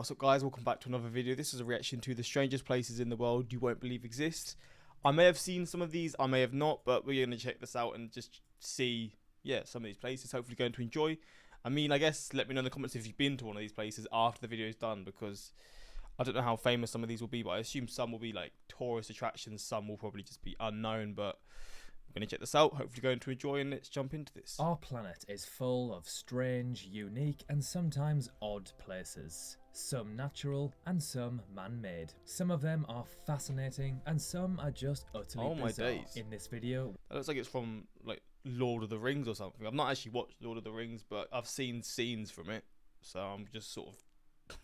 What's up, guys? Welcome back to another video. This is a reaction to the strangest places in the world you won't believe exist. I may have seen some of these, I may have not, but we're going to check this out and just see, some of these places. Hopefully going to enjoy. I mean, I guess let me know in the comments if you've been to one of these places after the video is done, because I don't know how famous some of these will be, but I assume some will be like tourist attractions, some will probably just be unknown, but we're going to check this out, hopefully going to enjoy, and let's jump into this. Our planet is full of strange, unique, and sometimes odd places. Some natural and some man-made. Some of them are fascinating and some are just utterly bizarre. Days. In this video, that looks like it's from like Lord of the Rings or something. I've not actually watched Lord of the Rings, but I've seen scenes from it, so I'm just sort of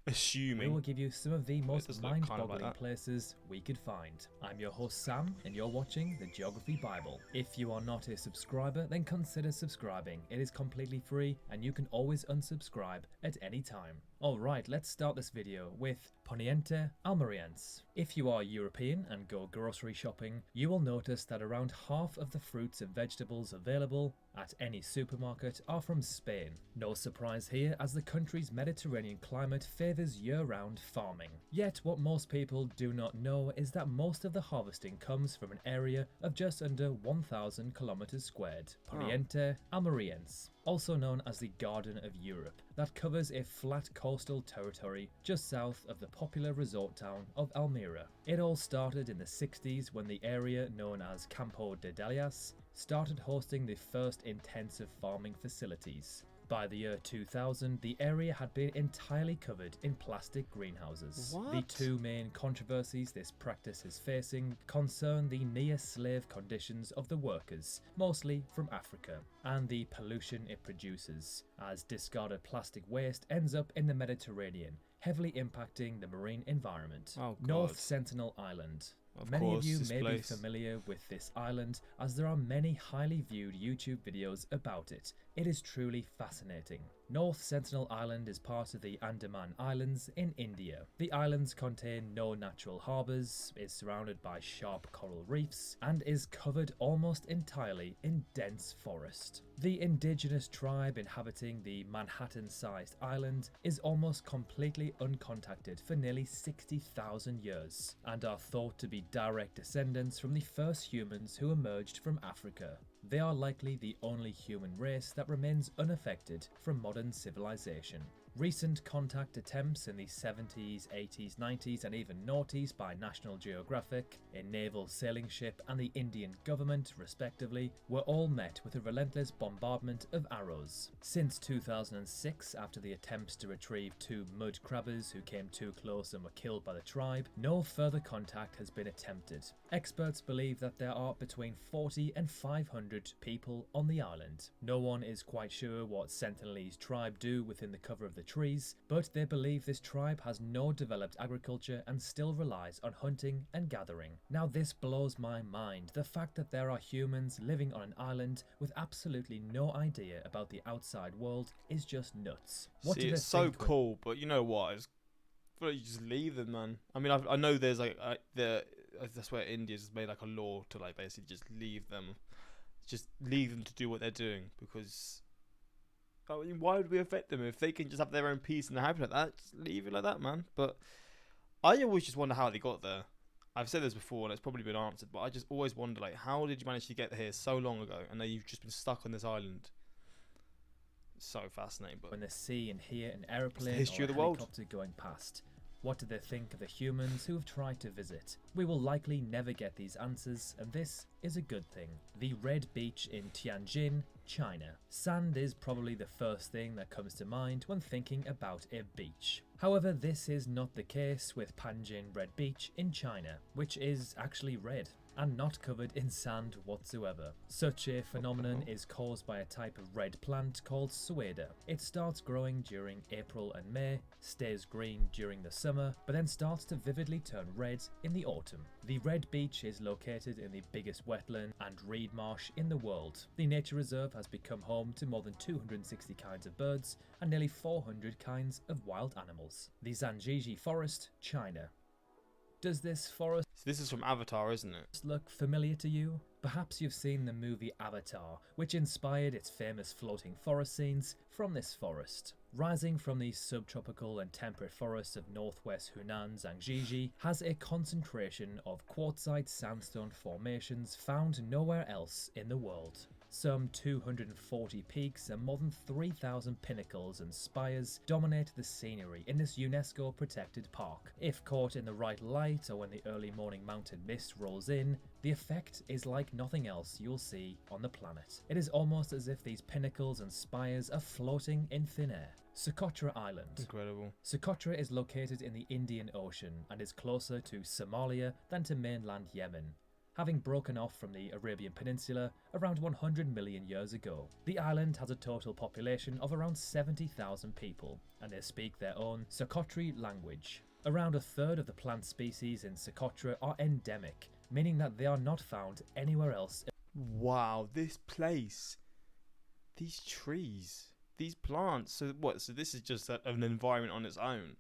assuming. we will give you some of the most mind-boggling kind of places we could find. I'm your host Sam, and you're watching the Geography Bible. If you are not a subscriber, then consider subscribing. It is completely free, and you can always unsubscribe at any time. Alright, let's start this video with Pente Amaran. If you are European and go grocery shopping, you will notice that around half of the fruits and vegetables available at any supermarket are from Spain. No surprise here, as the country's Mediterranean climate favours year-round farming. Yet what most people do not know is that most of the harvesting comes from an area of just under 1,000 kilometers squared. Pente Amaran, also known as the Garden of Europe, that covers a flat coastal territory just south of the popular resort town of Almira. It all started in the 60s when the area known as Campo de Dalias started hosting the first intensive farming facilities. By the year 2000, the area had been entirely covered in plastic greenhouses. What? The two main controversies this practice is facing concern the near-slave conditions of the workers, mostly from Africa, and the pollution it produces, as discarded plastic waste ends up in the Mediterranean, heavily impacting the marine environment. Oh, God. North Sentinel Island. Many of you may be familiar with this island, as there are many highly viewed YouTube videos about it. It is truly fascinating. North Sentinel Island is part of the Andaman Islands in India. The islands contain no natural harbours, is surrounded by sharp coral reefs, and is covered almost entirely in dense forest. The indigenous tribe inhabiting the Manhattan-sized island is almost completely uncontacted for nearly 60,000 years, and are thought to be direct descendants from the first humans who emerged from Africa. They are likely the only human race that remains unaffected from modern civilization. Recent contact attempts in the 70s, 80s, 90s and even noughties by National Geographic, a naval sailing ship and the Indian government respectively, were all met with a relentless bombardment of arrows. Since 2006, after the attempts to retrieve two mud crabbers who came too close and were killed by the tribe, no further contact has been attempted. Experts believe that there are between 40 and 500 people on the island. No one is quite sure what Sentinelese tribe do within the cover of the trees, but they believe this tribe has no developed agriculture and still relies on hunting and gathering. Now this blows my mind. The fact that there are humans living on an island with absolutely no idea about the outside world is just nuts. What do they it's so cool, but you know what? It's, you just leave them, man. I mean, I know there's like that's where India's made like a law to like basically just leave them to do what they're doing, because I mean, why would we affect them if they can just have their own peace and they're happy like that? Just leave it like that, man. But I always just wonder how they got there. I've said this before and it's probably been answered, but I just always wonder, like, how did you manage to get here so long ago and then you've just been stuck on this island? It's so fascinating. But when they see and hear an aeroplane history or of a the world helicopter going past, what do they think of the humans who have tried to visit? We will likely never get these answers, and this is a good thing. The Red Beach in Tianjin, China. Sand is probably the first thing that comes to mind when thinking about a beach. However, this is not the case with Panjin Red Beach in China, which is actually red and not covered in sand whatsoever. Such a phenomenon is caused by a type of red plant called sueda. It starts growing during April and May, stays green during the summer, but then starts to vividly turn red in the autumn. The Red Beach is located in the biggest wetland and reed marsh in the world. The nature reserve has become home to more than 260 kinds of birds and nearly 400 kinds of wild animals. The Zhangjiajie Forest, China. Does this forest this is from Avatar, isn't it? Look familiar to you? Perhaps you've seen the movie Avatar, which inspired its famous floating forest scenes from this forest. rising from the subtropical and temperate forests of northwest Hunan's Angjiji, has a concentration of quartzite sandstone formations found nowhere else in the world. Some 240 peaks and more than 3,000 pinnacles and spires dominate the scenery in this UNESCO protected park. If caught in the right light or when the early morning mountain mist rolls in, the effect is like nothing else you'll see on the planet. It is almost as if these pinnacles and spires are floating in thin air. Socotra Island. Incredible. Socotra is located in the Indian Ocean and is closer to Somalia than to mainland Yemen, having broken off from the Arabian Peninsula around 100 million years ago. The island has a total population of around 70,000 people, and they speak their own Socotri language. Around a third of the plant species in Socotra are endemic, meaning that they are not found anywhere else. Wow, this place, these trees, these plants. So what? So this is just an environment on its own.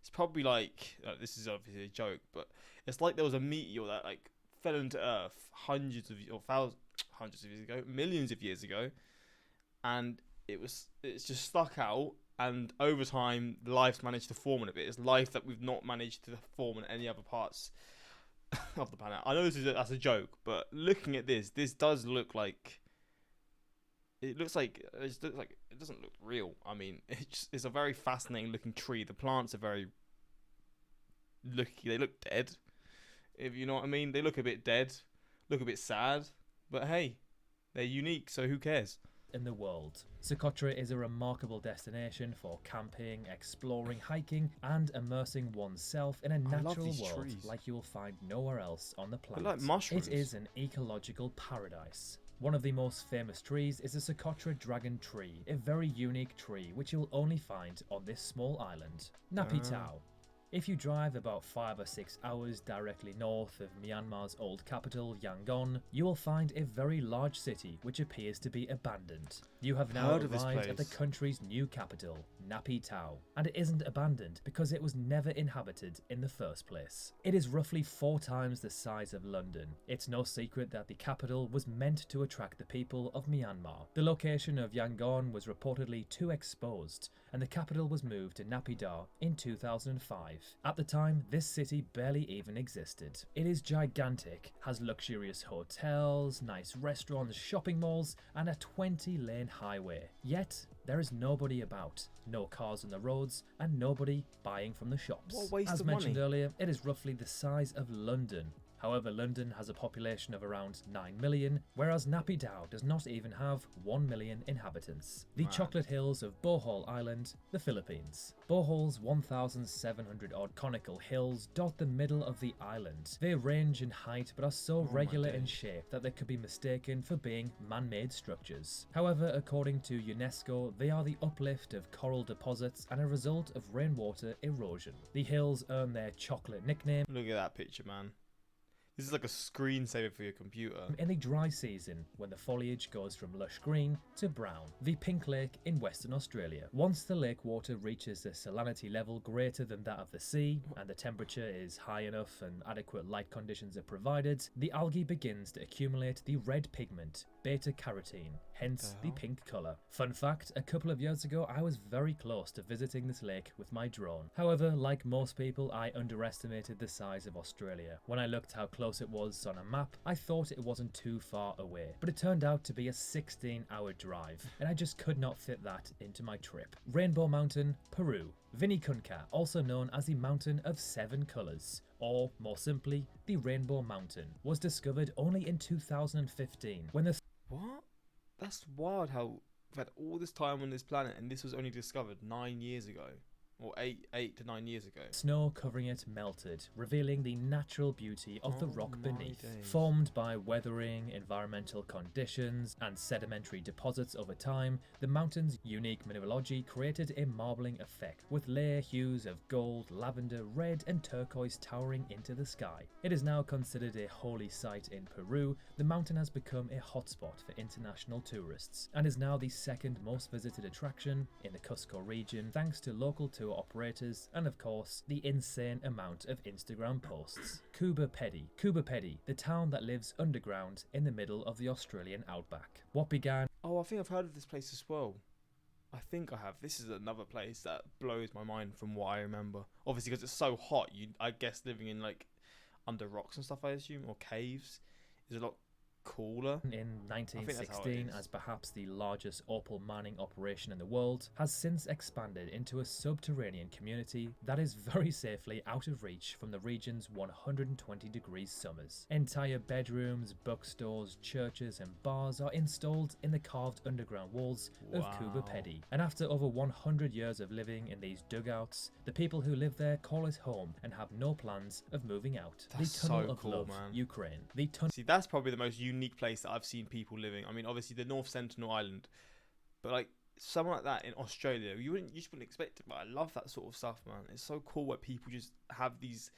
It's probably like, this is obviously a joke, but it's like there was a meteor that like fell into Earth hundreds of years ago, millions of years ago, and it's just stuck out. And over time, life's managed to form in a bit. It's life that we've not managed to form in any other parts of the planet. I know that's a joke, but looking at this does look like it doesn't look real. I mean, it's a very fascinating looking tree. The plants are they look dead, if you know what I mean. They look a bit dead, look a bit sad, but hey, they're unique, so who cares? In the world. Socotra is a remarkable destination for camping, exploring, hiking, and immersing oneself in a natural world trees. like you will find nowhere else on the planet. They're like mushrooms. It is an ecological paradise. One of the most famous trees is the Socotra dragon tree, a very unique tree which you will only find on this small island, Napi Tau. If you drive about 5 or 6 hours directly north of Myanmar's old capital, Yangon, you will find a very large city which appears to be abandoned. You have now arrived at the country's new capital, Napi Tau, and it isn't abandoned because it was never inhabited in the first place. It is roughly 4 times the size of London. It's no secret that the capital was meant to attract the people of Myanmar. The location of Yangon was reportedly too exposed, and the capital was moved to Naypyidaw in 2005. At the time, this city barely even existed. It is gigantic, has luxurious hotels, nice restaurants, shopping malls, and a 20-lane highway. Yet, there is nobody about, no cars on the roads, and nobody buying from the shops. What a waste As of mentioned money. earlier, it is roughly the size of London. However, London has a population of around 9 million, whereas Naypyidaw does not even have 1 million inhabitants. The Chocolate Hills of Bohol Island, the Philippines. Bohol's 1,700 odd conical hills dot the middle of the island. They range in height but are so regular in shape that they could be mistaken for being man-made structures. However, according to UNESCO, they are the uplift of coral deposits and a result of rainwater erosion. The hills earn their chocolate nickname. Look at that picture, man. This is like a screensaver for your computer. In the dry season, when the foliage goes from lush green to brown. The Pink Lake in Western Australia. Once the lake water reaches a salinity level greater than that of the sea, and the temperature is high enough and adequate light conditions are provided, the algae begins to accumulate the red pigment, beta-carotene, hence the pink colour. Fun fact, a couple of years ago I was very close to visiting this lake with my drone. However, like most people, I underestimated the size of Australia. When I looked how close it was on a map, I thought it wasn't too far away, but it turned out to be a 16-hour drive, and I just could not fit that into my trip. Rainbow Mountain, Peru. Vinicunca, also known as the Mountain of 7 Colours, or more simply, the Rainbow Mountain, was discovered only in 2015 when the What? That's wild how we've had all this time on this planet and this was only discovered 9 years ago. Or 8 to 9 years ago. Snow covering it melted, revealing the natural beauty of the rock beneath. Formed by weathering, environmental conditions, and sedimentary deposits over time, the mountain's unique mineralogy created a marbling effect, with layer hues of gold, lavender, red, and turquoise towering into the sky. It is now considered a holy site in Peru. The mountain has become a hotspot for international tourists, and is now the second most visited attraction in the Cusco region, thanks to local tour operators and of course the insane amount of Instagram posts. Kuba Pedi, the town that lives underground in the middle of the Australian outback. What began Oh, I think I've heard of this place as well. I think I have. This is another place that blows my mind from what I remember. Obviously, because it's so hot. I guess living in like under rocks and stuff, I assume, or caves, is a lot cooler. In 1916, as perhaps the largest opal mining operation in the world, has since expanded into a subterranean community that is very safely out of reach from the region's 120 degrees summers. Entire bedrooms, bookstores, churches and bars are installed in the carved underground walls of Cuba Pedy. And after over 100 years of living in these dugouts, the people who live there call it home and have no plans of moving out. That's the Tunnel so of cool, Love, man. Ukraine. See, that's probably the most unique place that I've seen people living. I mean, obviously the North Sentinel Island, but like somewhere like that in Australia, you just wouldn't expect it. But I love that sort of stuff, man. It's so cool where people just have these,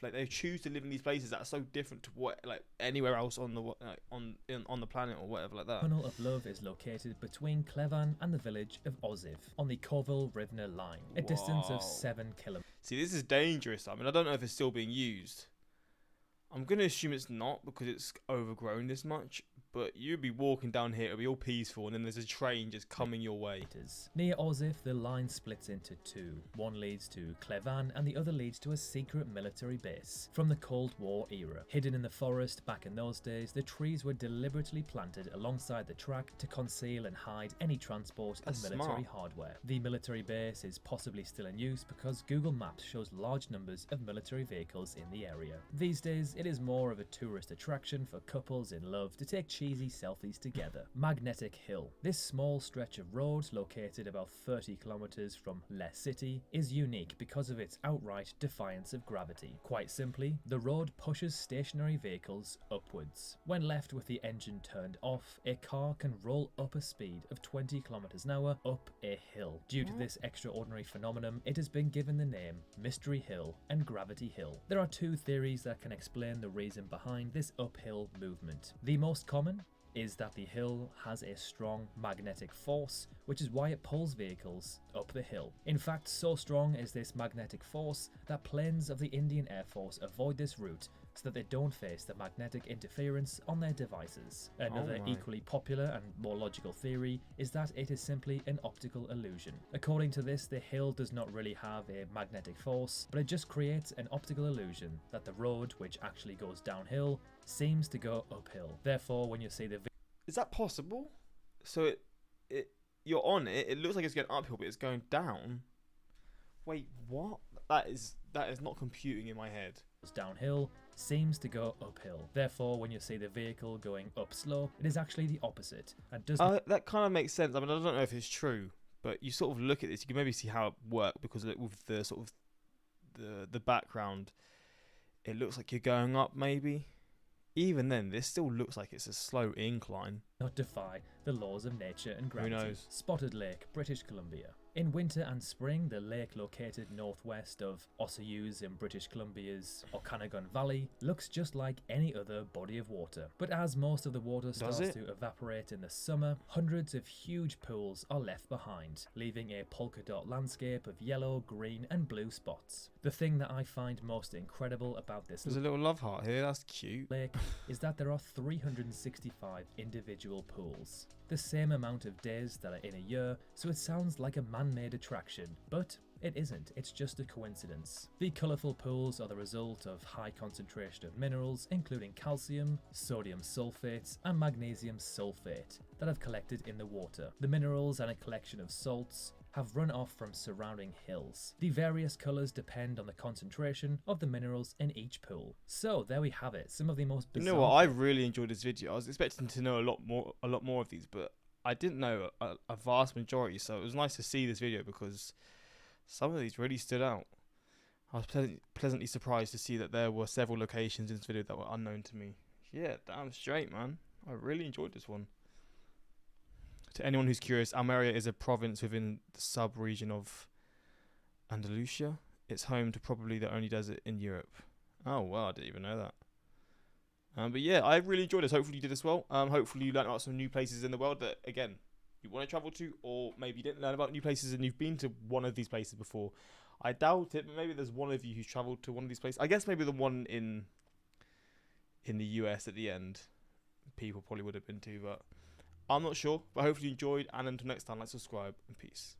like they choose to live in these places that are so different to what like anywhere else on the on the planet or whatever like that. Tunnel of Love is located between Clevan and the village of Oziv on the Corville-Rivner line, a distance of 7 kilometers. See, this is dangerous. I mean, I don't know if it's still being used. I'm going to assume it's not because it's overgrown this much, but you'd be walking down here, it'll be all peaceful, and then there's a train just coming your way. Near Oziv, the line splits into two. One leads to Clevan and the other leads to a secret military base from the Cold War era. Hidden in the forest back in those days, the trees were deliberately planted alongside the track to conceal and hide any transport of military hardware. The military base is possibly still in use because Google Maps shows large numbers of military vehicles in the area. These days, it is more of a tourist attraction for couples in love to take cheesy selfies together. Magnetic Hill. This small stretch of road, located about 30 kilometers from Les City, is unique because of its outright defiance of gravity. Quite simply, the road pushes stationary vehicles upwards. When left with the engine turned off, a car can roll up a speed of 20 kilometers an hour up a hill. Due to this extraordinary phenomenon, it has been given the name Mystery Hill and Gravity Hill. There are two theories that can explain the reason behind this uphill movement. The most common is that the hill has a strong magnetic force, which is why it pulls vehicles up the hill. In fact, so strong is this magnetic force that planes of the Indian Air Force avoid this route so that they don't face the magnetic interference on their devices. Another equally popular and more logical theory is that it is simply an optical illusion. According to this, the hill does not really have a magnetic force, but it just creates an optical illusion that the road, which actually goes downhill, seems to go uphill. Therefore, when you see the Is that possible? So you're on it, it looks like it's going uphill, but it's going down. Wait, what? That is not computing in my head. Downhill seems to go uphill. Therefore, when you see the vehicle going up slope, it is actually the opposite and does that kind of makes sense. I mean, I don't know if it's true, but you sort of look at this, you can maybe see how it worked because with the sort of the background, it looks like you're going up maybe. Even then, this still looks like it's a slow incline. Not defy the laws of nature and gravity. Who knows? Spotted Lake, British Columbia. In winter and spring, the lake located northwest of Osayuse in British Columbia's Okanagan Valley looks just like any other body of water. But as most of the water starts to evaporate in the summer, hundreds of huge pools are left behind, leaving a polka dot landscape of yellow, green and blue spots. The thing that I find most incredible about this There's a little love heart here, that's cute. Lake is that there are 365 individual pools. The same amount of days that are in a year, so it sounds like a man-made attraction, but it isn't, it's just a coincidence. The colourful pools are the result of high concentration of minerals including calcium, sodium sulfates and magnesium sulfate that have collected in the water. The minerals and a collection of salts have run off from surrounding hills. The various colours depend on the concentration of the minerals in each pool. So there we have it, some of the most bizarre... You know what, I really enjoyed this video. I was expecting to know a lot more of these, but I didn't know a vast majority, so it was nice to see this video because some of these really stood out. I was pleasantly surprised to see that there were several locations in this video that were unknown to me. Yeah, damn straight, man. I really enjoyed this one. To anyone who's curious, Almeria is a province within the sub-region of Andalusia. It's home to probably the only desert in Europe. Oh, wow, I didn't even know that. But yeah, I really enjoyed this. Hopefully you did as well. Hopefully you learned about some new places in the world that, again, you want to travel to, or maybe you didn't learn about new places and you've been to one of these places before. I doubt it, but maybe there's one of you who's travelled to one of these places. I guess maybe the one in the US at the end, people probably would have been to, but I'm not sure, but hopefully you enjoyed. And until next time, like, subscribe, and peace.